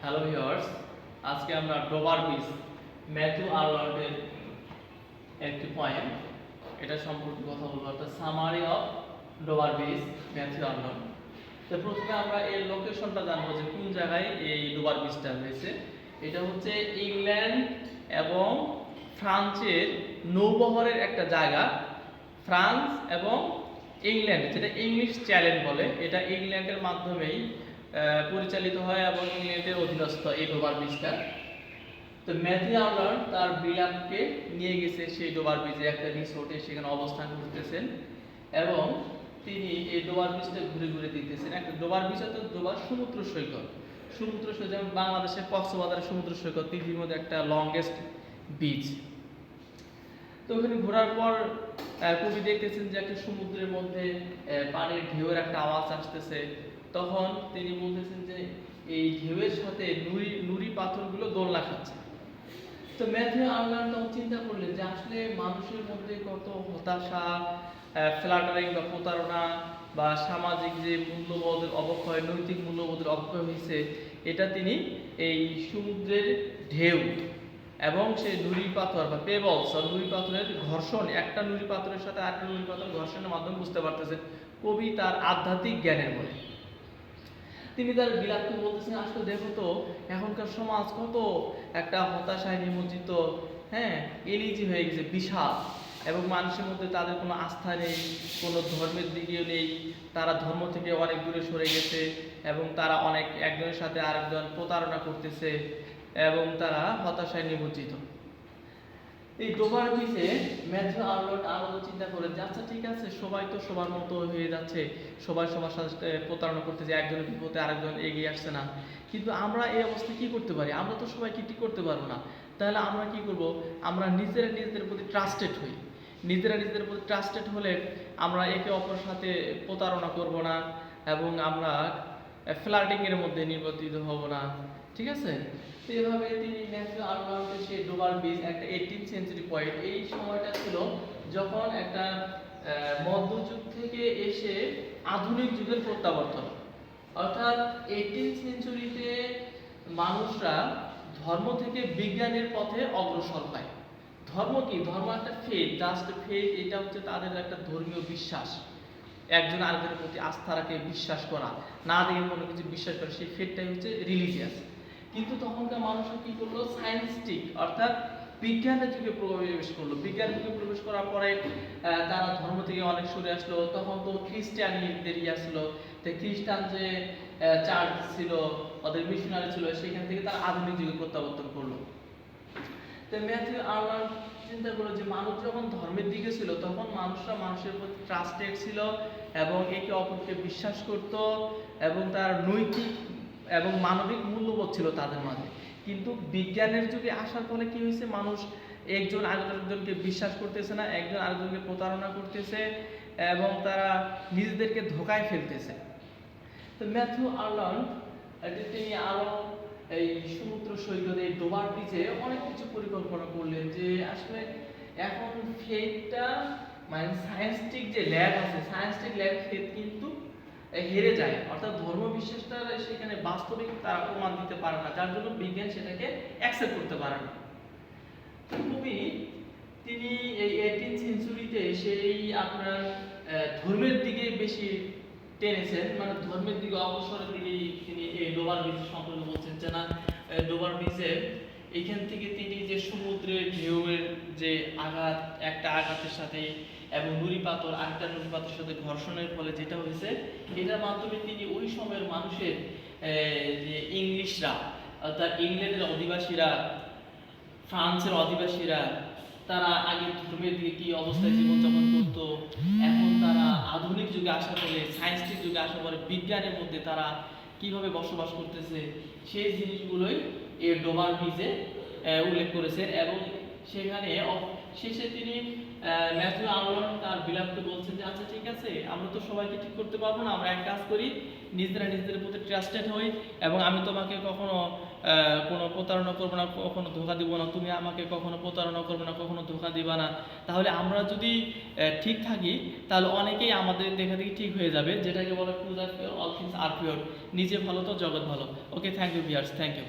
Hello viewers, আজকে আমরা ডোবার বিচ ম্যাথু আর্লন্ডের একটি পয়েম এটা সম্পর্কে কথা বলবো, অর্থাৎ সামারি অফ ডোবার বিচ ম্যাথু আর্লন্ড। তো প্রথমে আমরা এর লোকেশনটা জানবো যে কোন জায়গায় এই ডোবার বিচটা হয়েছে। এটা হচ্ছে ইংল্যান্ড এবং ফ্রান্সের নৌবহরের একটা জায়গা। ফ্রান্স এবং ইংল্যান্ড, যেটা ইংলিশ চ্যানেল বলে, এটা ইংল্যান্ডের মাধ্যমেই পরিচালিত হয় এবং ইংল্যান্ডের অধীনস্থ এই ডোবার বিচটা। তো ম্যাথু আর্লন্ড তার বিলাপকে নিয়ে গেছে সেই ডোবার বিচে একটা রিসোর্টে, সেখানে অবস্থান করতেছেন এবং তিনি এই ডোবার বিচটা ঘুরে ঘুরে দিতেছেন। একটা ডোবার বিচ অর্থাৎ ডোবার সমুদ্র সৈকত। সমুদ্র সৈকত যেমন বাংলাদেশের কক্সবাজারের সমুদ্র সৈকত পৃথিবীর মধ্যে একটা লংগেস্ট বিচ। তো ওখানে ঘোরার পর কবি দেখতেছেন যে একটা সমুদ্রের মধ্যে পানির ঢেউয়ের একটা আওয়াজ আসতেছে। তখন তিনি বলতেছেন যে এই ঢেউয়ের সাথে নুড়ি নুড়ি পাথরগুলো দোলনা খাচ্ছে। তো ম্যাথু আর্লন্ড তখন চিন্তা করলেন যে আসলে মানুষের মধ্যে কত হতাশা, ফ্ল্যাটারিং বা প্রতারণা বা সামাজিক যে মূল্যবোধের অবক্ষয়, নৈতিক মূল্যবোধের অবক্ষয় হয়েছে, এটা তিনি এই সমুদ্রের ঢেউ এবং সেই নুড়ি পাথর বা পেবলস বা নুড়ি পাথরের ঘর্ষণ, একটা নুড়ি পাথরের সাথে আরেকটা নুড়ি পাথরের ঘর্ষণের মাধ্যমে বুঝতে পারতেছেন। কবি তার আধ্যাত্মিক জ্ঞানের বলে তিনি তার বিলাপকে বলতেছেন, আসলে দেখো তো এখনকার সমাজ কত একটা হতাশায় নিমজ্জিত, হ্যাঁ, এলিজি হয়ে গেছে, বিশাল, এবং মানুষের মধ্যে তাদের কোনো আস্থা নেই, কোনো ধর্মের দিকেও নেই, তারা ধর্ম থেকে অনেক দূরে সরে গেছে এবং তারা অনেক একজনের সাথে আরেকজন প্রতারণা করতেছে এবং তারা হতাশায় নিমজ্জিত। এই ডোবার বিচে ম্যাথু আর্লন্ড আরো চিন্তা করে যে আচ্ছা ঠিক আছে, সবাই তো সবার মতো হয়ে যাচ্ছে, সবাই সবার সাথে প্রতারণা করতেছে, একজনের বিপদে আরেকজন এগিয়ে আসছে না, কিন্তু আমরা এই অবস্থায় কি করতে পারি? আমরা তো সবাইকে ঠিক করতে পারবো না। তাহলে আমরা কি করব? আমরা নিজেরা নিজেদের প্রতি ট্রাস্টেড হই। নিজেরা নিজেদের প্রতি ট্রাস্টেড হলে আমরা একে অপরের সাথে প্রতারণা করব না এবং আমরা ফ্লার্টিং এর মধ্যে নির্বাচিত হব না। ঠিক আছে? তো এভাবে তিনি ম্যাথু আর্লন্ডের সেই ডোবার বিচ একটা 18th সেঞ্চুরি পয়েন্ট। এই সময়টা ছিল যখন একটা মধ্যযুগ থেকে এসে আধুনিক যুগের প্রত্যাবর্তন, অর্থাৎ 18th সেঞ্চুরিতে মানুষরা ধর্ম থেকে বিজ্ঞানের পথে অগ্রসর হয়। ধর্ম কি? ধর্ম একটা ফেথ, জাস্ট ফেথ। এটা হচ্ছে তাদের একটা ধর্মীয় বিশ্বাস, একজন আরেকজনের প্রতি আস্থা রাখে, বিশ্বাস করা, না দেখে কোনো কিছু বিশ্বাস করে, সেই ফেথটাই হচ্ছে রিলিজিয়াস। কিন্তু তখনকার মানুষরা কি করলো? সায়েন্সটিক, অর্থাৎ বিজ্ঞানের যুগে প্রবেশ করলো। বিজ্ঞানের যুগে প্রবেশ করার পরে তারা ধর্ম থেকে অনেক সরে আসলো। তখন তো খ্রিস্টানদের আসলো, তো খ্রিস্টান যে চার্চ ছিল, ওদের মিশনারি ছিল, সেখান থেকে তারা আধুনিক যুগে প্রত্যাবর্তন করলো। তো ম্যাথু আর্লন্ড চিন্তা করলো যে মানুষ যখন ধর্মের দিকে ছিল তখন মানুষরা মানুষের প্রতি ট্রাস্টেড ছিল এবং একে অপরকে বিশ্বাস করত এবং তার নৈতিক এবং মানবিক মূল্যবোধ ছিল তাদের মাঝে। কিন্তু বিজ্ঞানের যুগে আসার ফলে কি হয়েছে? মানুষ একজন আরেকজনকে বিশ্বাস করতেছে না, একজন আরেকজনকে প্রতারণা করতেছে এবং তারা নিজেদেরকে ধোঁকায় ফেলতেছে। তো ম্যাথু আর্লন্ড তিনি আরো এই সমুদ্র সৈকতে এই ডোবার বিচে অনেক কিছু পরিকল্পনা করলেন যে আসলে এখন ফেথটা মানে সায়েন্সটিক যে ল্যাব আছে, সায়েন্সটিক ল্যাব ফেথ কিন্তু হেরে যায়, অর্থাৎ ধর্ম বিশ্বাসটা সেখানে বাস্তবিক তারা প্রমাণ দিতে পারে না, যার জন্য বিজ্ঞান সেটাকে অ্যাকসেপ্ট করতে পারে না। কবি তিনি এই 18th সেঞ্চুরিতে সেই আপনার ধর্মের দিকে বেশি টেনেছেন, মানে ধর্মের দিকে অবসরের দিকে তিনি এই ডোবার বিচ সম্পর্কে বলছেন যে না, ডোবার বিচে এইখান থেকে তিনি যে সমুদ্রের ঢেউয়ের যে আঘাত, একটা আঘাতের সাথে এবং নুড়ি পাথর আরেকটা নুড়ি পাথরের সাথে ঘর্ষণের ফলে যেটা হয়েছে, এটার মাধ্যমে তিনি ওই সময়ের মানুষের যে ইংলিশরা, অর্থাৎ ইংল্যান্ডের অধিবাসীরা, ফ্রান্সের অধিবাসীরা, তারা আগে ধর্মের দিকে কি অবস্থায় জীবনযাপন করত, এখন তারা আধুনিক যুগে আসার ফলে, সায়েন্সটিক যুগে আসার পরে বিজ্ঞানের মধ্যে তারা কিভাবে বসবাস করতেছে, সেই জিনিসগুলোই এই ডোবার বিচে উল্লেখ করেছেন। এবং সেখানে শেষে তিনি ম্যাথু আর্লন তার বিলাপকে বলছেন যে আচ্ছা ঠিক আছে, আমরা তো সবাইকে ঠিক করতে পারবো না, আমরা এক কাজ করি, নিজেরা নিজেদের প্রতি ট্রাস্টেড হই এবং আমি তোমাকে কখনো কোনো প্রতারণা করবো না, কখনো ধোকা দিব না, তুমি আমাকে কখনো প্রতারণা করবে না, কখনো ধোকা দিবা না। তাহলে আমরা যদি ঠিক থাকি তাহলে অনেকেই আমাদের দেখা দেখি ঠিক হয়ে যাবে, যেটাকে বলে to the pure all things are pure. নিজে ভালো তো জগৎ ভালো। Okay, thank you viewers, thank you.